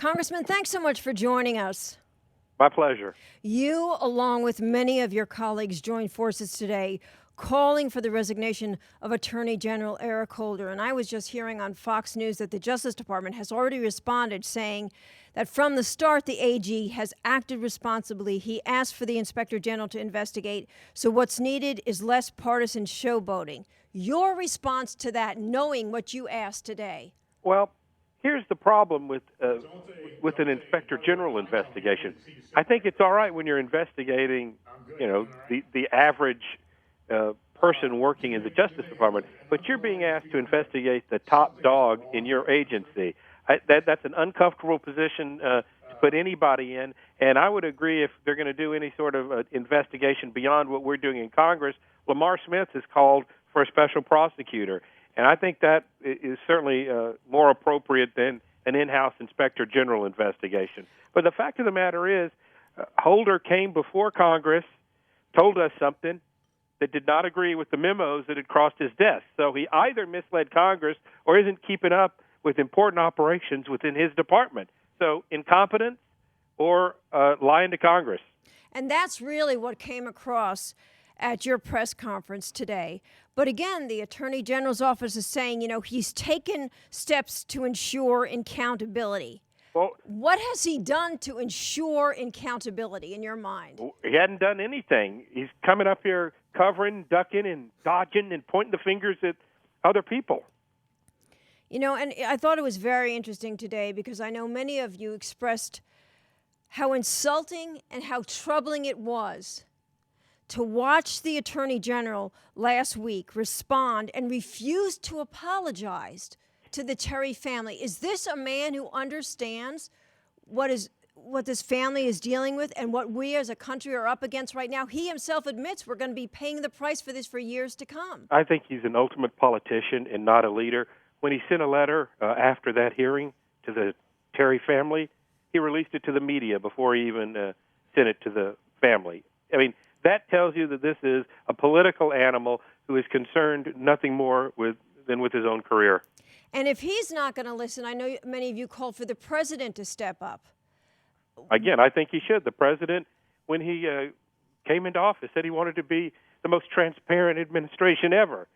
Congressman, thanks so much for joining us. My pleasure. You, along with many of your colleagues, joined forces today calling for the resignation of Attorney General Eric Holder. And I was just hearing on Fox News that the Justice Department has already responded, saying that from the start, the AG has acted responsibly. He asked for the Inspector General to investigate. So what's needed is less partisan showboating. Your response to that, knowing what you asked today? Well, here's the problem with an Inspector General investigation. I think it's all right when you're investigating, the average person working in the Justice Department, but you're being asked to investigate the top dog in your agency. That's an uncomfortable position to put anybody in, and I would agree if they're going to do any sort of investigation beyond what we're doing in Congress. Lamar Smith has called for a special prosecutor, and I think that is certainly more appropriate than an in-house Inspector General investigation. But the fact of the matter is, Holder came before Congress, told us something that did not agree with the memos that had crossed his desk. So he either misled Congress or isn't keeping up with important operations within his department. So incompetence or lying to Congress. And that's really what came across at your press conference today. But again, the Attorney General's office is saying, he's taken steps to ensure accountability. Well, what has he done to ensure accountability in your mind? He hadn't done anything. He's coming up here covering, ducking, and dodging and pointing the fingers at other people. And I thought it was very interesting today because I know many of you expressed how insulting and how troubling it was to watch the Attorney General last week respond and refuse to apologize to the Terry family. Is this a man who understands what this family is dealing with and what we as a country are up against right now? He himself admits we're going to be paying the price for this for years to come. I think he's an ultimate politician and not a leader. When he sent a letter after that hearing to the Terry family, he released it to the media before he even sent it to the family. I mean, that tells you that this is a political animal who is concerned nothing more than with his own career. And if he's not going to listen, I know many of you called for the president to step up. Again, I think he should. The president, when he came into office, said he wanted to be the most transparent administration ever.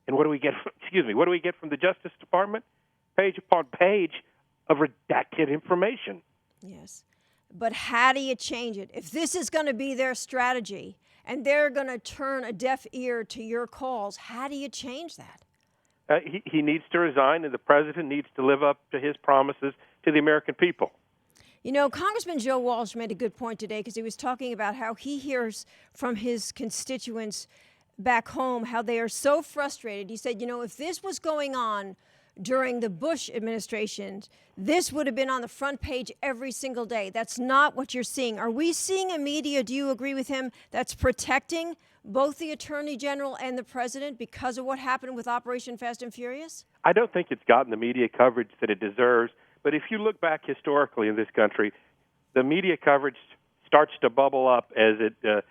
And what do we get? What do we get from the Justice Department? Page upon page of redacted information. Yes, but how do you change it? If this is going to be their strategy and they're going to turn a deaf ear to your calls, how do you change that? He needs to resign, and the president needs to live up to his promises to the American people. Congressman Joe Walsh made a good point today because he was talking about how he hears from his constituents back home how they are so frustrated. He said, if this was going on during the Bush administration, this would have been on the front page every single day. That's not what you're seeing. Are we seeing a media, do you agree with him, that's protecting both the Attorney General and the President because of what happened with Operation Fast and Furious? I don't think it's gotten the media coverage that it deserves. But if you look back historically in this country, the media coverage starts to bubble up as the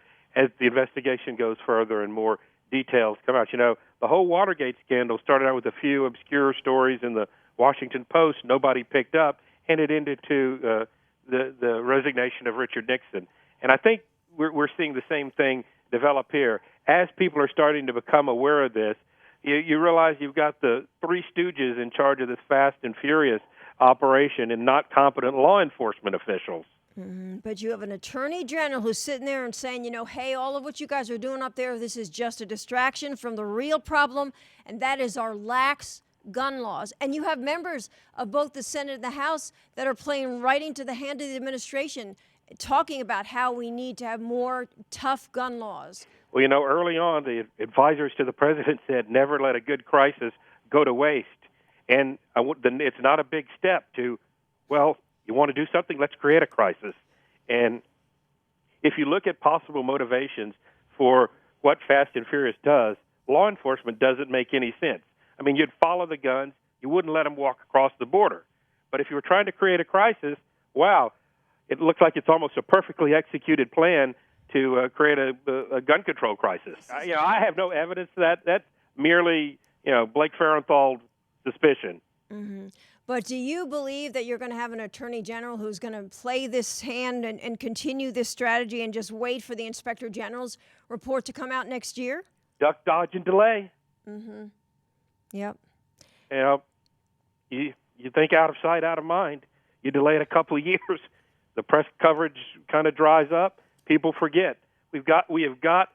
investigation goes further and more details come out. The whole Watergate scandal started out with a few obscure stories in the Washington Post nobody picked up, and it ended to the resignation of Richard Nixon. And I think we're seeing the same thing develop here. As people are starting to become aware of this, you realize you've got the three stooges in charge of this Fast and Furious operation and not competent law enforcement officials. But you have an Attorney General who's sitting there and saying, hey, all of what you guys are doing up there, this is just a distraction from the real problem, and that is our lax gun laws. And you have members of both the Senate and the House that are playing right into the hand of the administration, talking about how we need to have more tough gun laws. Well, early on, the advisors to the president said, never let a good crisis go to waste. And it's not a big step to, you want to do something, let's create a crisis. And if you look at possible motivations for what Fast and Furious does, law enforcement doesn't make any sense. I mean, you'd follow the guns, you wouldn't let them walk across the border. But if you were trying to create a crisis, it looks like it's almost a perfectly executed plan to create a gun control crisis. I have no evidence that. That's merely, Blake Farenthold suspicion. Mm-hmm. But do you believe that you're going to have an attorney general who's going to play this hand and continue this strategy and just wait for the inspector general's report to come out next year? Duck, dodge, and delay. Mm-hmm. Yep. You know, you think out of sight, out of mind. You delay it a couple of years, the press coverage kind of dries up. People forget. We have got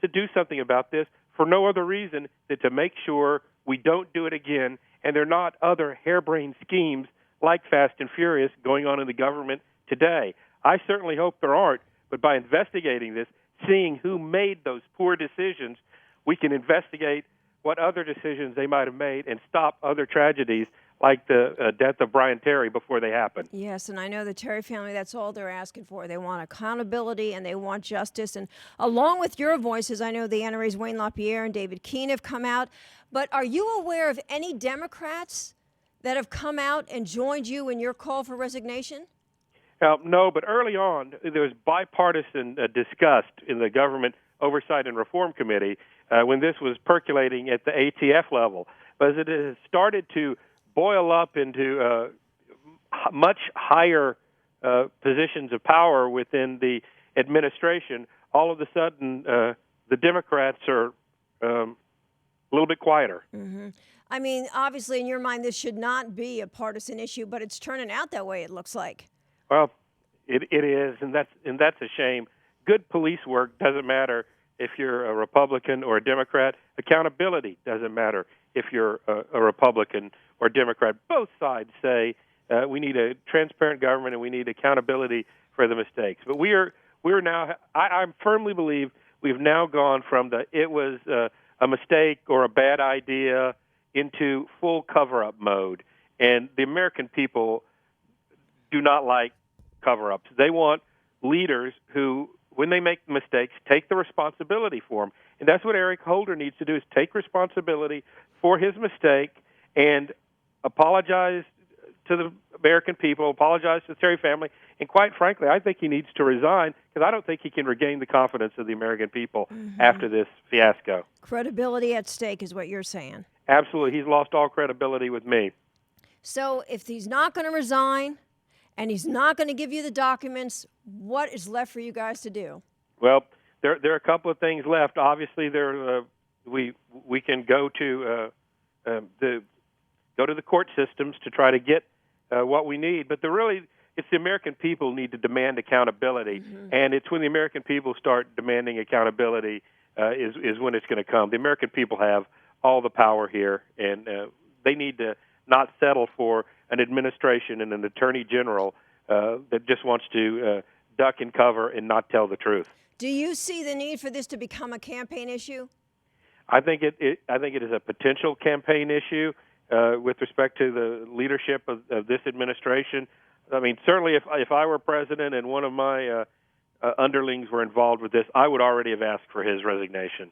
to do something about this for no other reason than to make sure we don't do it again, and there are not other harebrained schemes like Fast and Furious going on in the government today. I certainly hope there aren't, but by investigating this, seeing who made those poor decisions, we can investigate what other decisions they might have made and stop other tragedies like the death of Brian Terry before they happen. Yes, and I know the Terry family, that's all they're asking for. They want accountability and they want justice. And along with your voices, I know the NRA's Wayne LaPierre and David Keene have come out. But are you aware of any Democrats that have come out and joined you in your call for resignation? No, but early on, there was bipartisan disgust in the Government Oversight and Reform Committee when this was percolating at the ATF level. But as it has started to boil up into much higher positions of power within the administration, all of a sudden the Democrats are a little bit quieter. Mm-hmm. I mean, obviously, in your mind, this should not be a partisan issue, but it's turning out that way, it looks like. Well, it is, and that's a shame. Good police work doesn't matter if you're a Republican or a Democrat. Accountability doesn't matter if you're a Republican or Democrat. Both sides say we need a transparent government and we need accountability for the mistakes. But we're now. I firmly believe we've now gone from it was a mistake or a bad idea into full cover-up mode, and the American people do not like cover-ups. They want leaders who, when they make mistakes, take the responsibility for them. And that's what Eric Holder needs to do, is take responsibility for his mistake and apologize to the American people, apologize to the Terry family, and quite frankly, I think he needs to resign because I don't think he can regain the confidence of the American people after this fiasco. Credibility at stake is what you're saying. Absolutely. He's lost all credibility with me. So if he's not going to resign and he's not going to give you the documents, what is left for you guys to do? Well, there are a couple of things left. Obviously, we can go to the court systems to try to get what we need, but it's the American people need to demand accountability, and it's when the American people start demanding accountability is when it's going to come. The American people have all the power here, and they need to not settle for an administration and an attorney general that just wants to duck and cover and not tell the truth. Do you see the need for this to become a campaign issue? I think it is a potential campaign issue with respect to the leadership of this administration. I mean, certainly if I were president and one of my underlings were involved with this, I would already have asked for his resignation.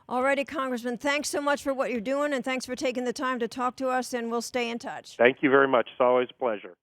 All righty, Congressman, thanks so much for what you're doing, and thanks for taking the time to talk to us, and we'll stay in touch. Thank you very much. It's always a pleasure.